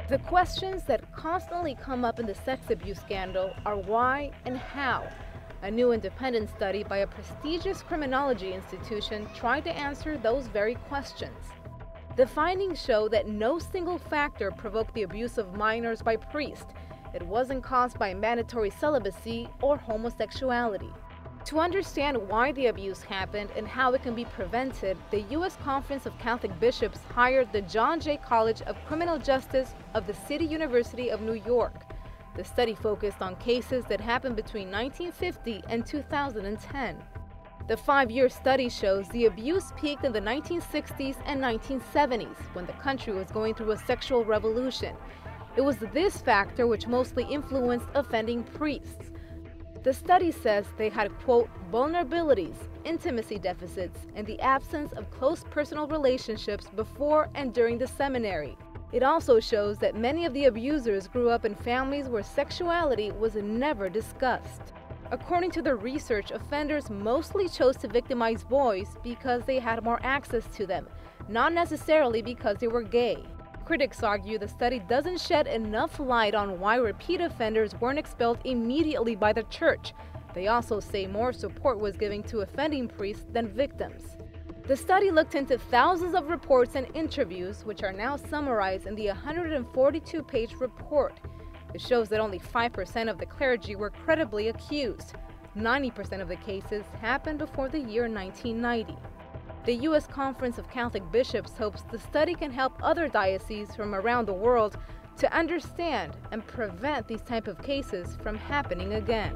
The questions that constantly come up in the sex abuse scandal are why and how. A new independent study by a prestigious criminology institution tried to answer those very questions. The findings show that no single factor provoked the abuse of minors by priests. It wasn't caused by mandatory celibacy or homosexuality. To understand why the abuse happened and how it can be prevented, the U.S. Conference of Catholic Bishops hired the John Jay College of Criminal Justice of the City University of New York. The study focused on cases that happened between 1950 and 2010. The 5-year study shows the abuse peaked in the 1960s and 1970s, when the country was going through a sexual revolution. It was this factor which mostly influenced offending priests. The study says they had, quote, vulnerabilities, intimacy deficits, and the absence of close personal relationships before and during the seminary. It also shows that many of the abusers grew up in families where sexuality was never discussed. According to the research, offenders mostly chose to victimize boys because they had more access to them, not necessarily because they were gay. Critics argue the study doesn't shed enough light on why repeat offenders weren't expelled immediately by the church. They also say more support was given to offending priests than victims. The study looked into thousands of reports and interviews, which are now summarized in the 142-page report. It shows that only 5% of the clergy were credibly accused. 90% of the cases happened before the year 1990. The U.S. Conference of Catholic Bishops hopes the study can help other dioceses from around the world to understand and prevent these type of cases from happening again.